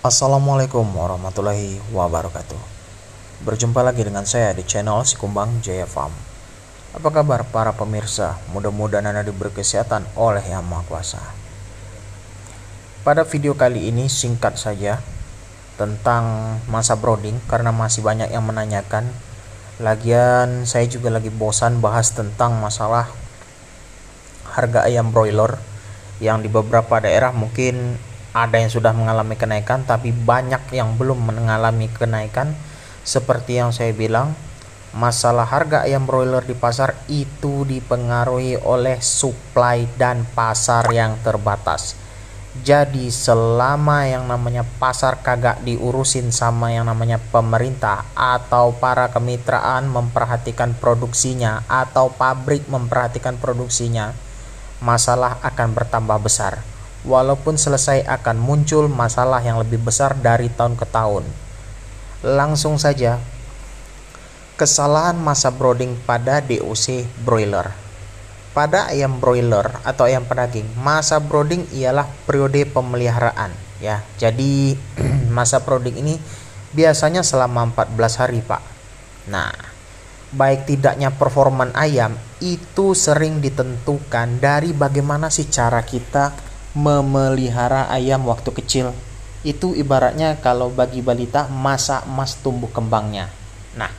Assalamualaikum warahmatullahi wabarakatuh. Berjumpa lagi dengan saya di channel Sikumbang Jaya Farm. Apa kabar para pemirsa? Mudah-mudahan Anda diberi kesehatan oleh Yang Maha Kuasa. Pada video kali ini singkat saja tentang masa brooding karena masih banyak yang menanyakan. Lagian saya juga lagi bosan bahas tentang masalah harga ayam broiler yang di beberapa daerah mungkin ada yang sudah mengalami kenaikan, tapi banyak yang belum mengalami kenaikan. Seperti yang saya bilang, masalah harga ayam broiler di pasar itu dipengaruhi oleh supply dan pasar yang terbatas. Jadi selama yang namanya pasar kagak diurusin sama yang namanya pemerintah atau para kemitraan memperhatikan produksinya atau pabrik memperhatikan produksinya, masalah akan bertambah besar. Walaupun selesai akan muncul masalah yang lebih besar dari tahun ke tahun. Langsung saja, kesalahan masa brooding pada DOC broiler. Pada ayam broiler atau ayam pedaging, masa brooding ialah periode pemeliharaan ya. Jadi masa brooding ini biasanya selama 14 hari, Pak. Nah, baik tidaknya performan ayam itu sering ditentukan dari bagaimana sih cara kita memelihara ayam waktu kecil. Itu ibaratnya kalau bagi balita masa emas tumbuh kembangnya. Nah,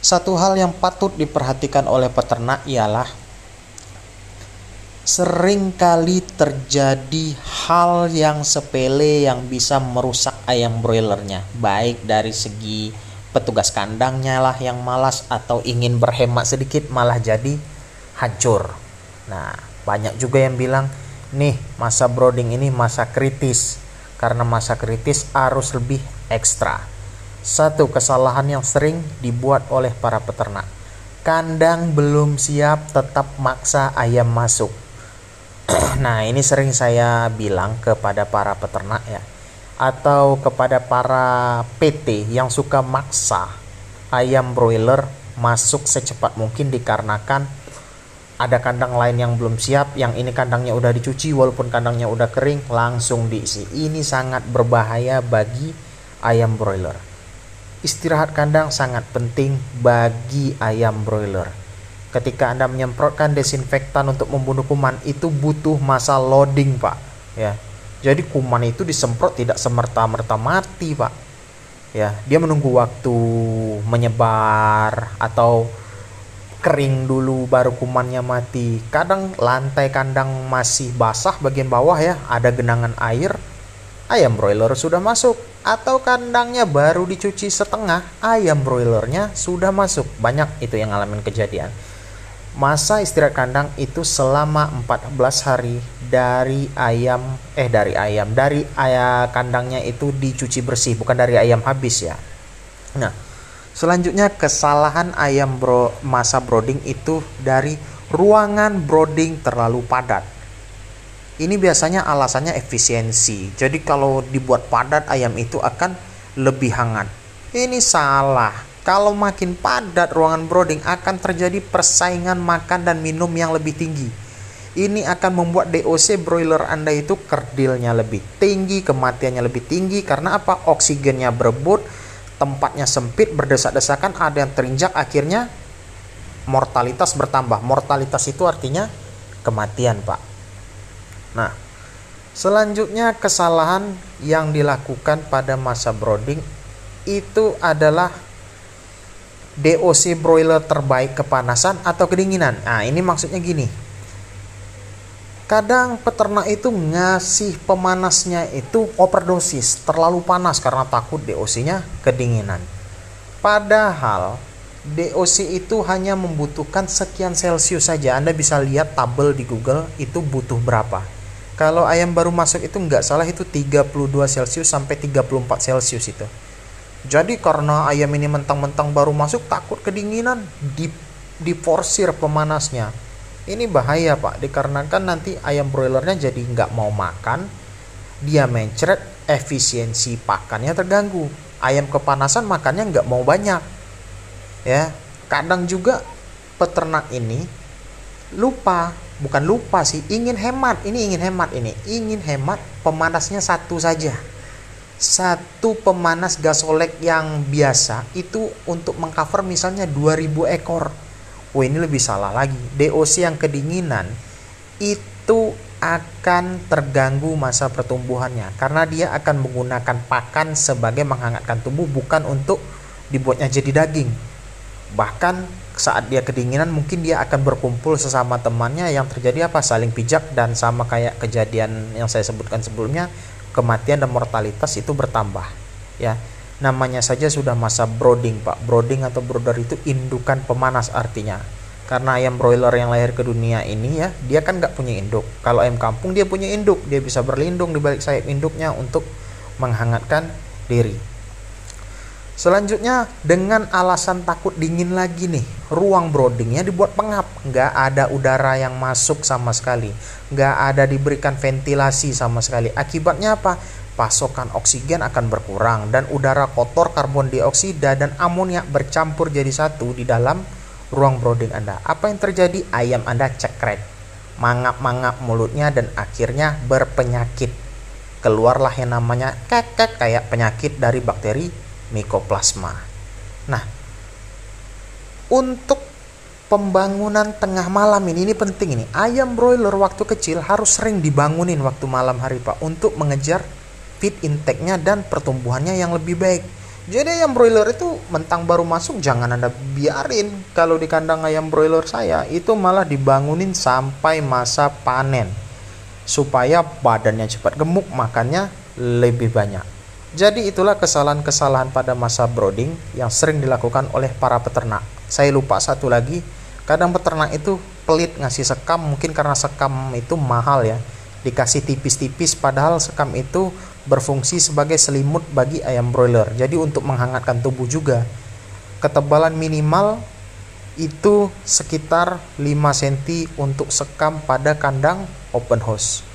satu hal yang patut diperhatikan oleh peternak ialah seringkali terjadi hal yang sepele yang bisa merusak ayam broilernya, baik dari segi petugas kandangnya lah yang malas atau ingin berhemat sedikit malah jadi hancur. Nah, banyak juga yang bilang, nih masa brooding ini masa kritis. Karena masa kritis harus lebih ekstra. Satu kesalahan yang sering dibuat oleh para peternak, kandang belum siap tetap maksa ayam masuk. Nah, ini sering saya bilang kepada para peternak ya, atau kepada para PT yang suka maksa ayam broiler masuk secepat mungkin dikarenakan ada kandang lain yang belum siap, yang ini kandangnya udah dicuci walaupun kandangnya udah kering langsung diisi. Ini sangat berbahaya bagi ayam broiler. Istirahat kandang sangat penting bagi ayam broiler. Ketika Anda menyemprotkan desinfektan untuk membunuh kuman, itu butuh masa loading, Pak. Ya. Jadi kuman itu disemprot tidak semerta-merta mati, Pak. Ya, dia menunggu waktu menyebar atau kering dulu baru kumannya mati. Kadang lantai kandang masih basah bagian bawah ya, ada genangan air, ayam broiler sudah masuk. Atau kandangnya baru dicuci setengah, ayam broilernya sudah masuk. Banyak itu yang ngalamin kejadian. Masa istirahat kandang itu selama 14 hari dari kandangnya itu dicuci bersih, bukan dari ayam habis ya. Nah, selanjutnya kesalahan ayam masa brooding itu dari ruangan brooding terlalu padat. Ini biasanya alasannya efisiensi. Jadi kalau dibuat padat ayam itu akan lebih hangat. Ini salah. Kalau makin padat ruangan brooding akan terjadi persaingan makan dan minum yang lebih tinggi. Ini akan membuat DOC broiler Anda itu kerdilnya lebih tinggi, kematiannya lebih tinggi. Karena apa? Oksigennya berebut, tempatnya sempit, berdesak-desakan, ada yang terinjak, akhirnya mortalitas bertambah. Mortalitas itu artinya kematian, Pak. Nah, selanjutnya kesalahan yang dilakukan pada masa brooding itu adalah DOC broiler terbaik kepanasan atau kedinginan. Nah, ini maksudnya gini. Kadang peternak itu ngasih pemanasnya itu overdosis, terlalu panas karena takut DOC-nya kedinginan. Padahal DOC itu hanya membutuhkan sekian Celcius saja. Anda bisa lihat tabel di Google itu butuh berapa. Kalau ayam baru masuk itu nggak salah itu 32 Celcius sampai 34 Celcius itu. Jadi karena ayam ini mentang-mentang baru masuk takut kedinginan, diforsir pemanasnya. Ini bahaya, Pak, dikarenakan nanti ayam broilernya jadi nggak mau makan, dia mencret, efisiensi pakannya terganggu. Ayam kepanasan makannya nggak mau banyak. Ya, kadang juga peternak ini ingin hemat, ingin hemat pemanasnya satu saja. Satu pemanas gasolek yang biasa itu untuk mengcover misalnya 2000 ekor. Wah, ini lebih salah lagi. DOC yang kedinginan itu akan terganggu masa pertumbuhannya karena dia akan menggunakan pakan sebagai menghangatkan tubuh, bukan untuk dibuatnya jadi daging. Bahkan saat dia kedinginan mungkin dia akan berkumpul sesama temannya, yang terjadi apa? Saling pijak, dan sama kayak kejadian yang saya sebutkan sebelumnya, kematian dan mortalitas itu bertambah ya. Namanya saja sudah masa brooding, Pak. Brooding atau brooder itu indukan pemanas artinya. Karena ayam broiler yang lahir ke dunia ini ya, dia kan nggak punya induk. Kalau ayam kampung dia punya induk, dia bisa berlindung di balik sayap induknya untuk menghangatkan diri. Selanjutnya, dengan alasan takut dingin lagi nih, ruang broodingnya dibuat pengap, nggak ada udara yang masuk sama sekali, nggak ada diberikan ventilasi sama sekali. Akibatnya apa? Pasokan oksigen akan berkurang dan udara kotor, karbon dioksida dan amonia bercampur jadi satu di dalam ruang brooding Anda. Apa yang terjadi? Ayam Anda cekrek, mangap-mangap mulutnya, dan akhirnya berpenyakit. Keluarlah yang namanya kekek, kayak penyakit dari bakteri Mycoplasma. Nah, untuk pembangunan tengah malam ini penting ini. Ayam broiler waktu kecil harus sering dibangunin waktu malam hari, Pak, untuk mengejar feed intake-nya dan pertumbuhannya yang lebih baik. Jadi ayam broiler itu mentang baru masuk jangan Anda biarin. Kalau di kandang ayam broiler saya itu malah dibangunin sampai masa panen supaya badannya cepat gemuk, makannya lebih banyak. Jadi itulah kesalahan-kesalahan pada masa brooding yang sering dilakukan oleh para peternak. Saya lupa satu lagi, kadang peternak itu pelit ngasih sekam, mungkin karena sekam itu mahal ya. Dikasih tipis-tipis, padahal sekam itu berfungsi sebagai selimut bagi ayam broiler. Jadi untuk menghangatkan tubuh juga. Ketebalan minimal itu sekitar 5 cm untuk sekam pada kandang open house.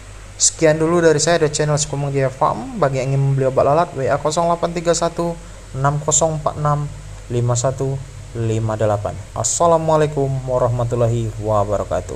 Sekian dulu dari saya dari channel Sikumbang Jaya Farm. Bagi yang ingin membeli obat lalat, WA 0831 6046 5158. Assalamualaikum warahmatullahi wabarakatuh.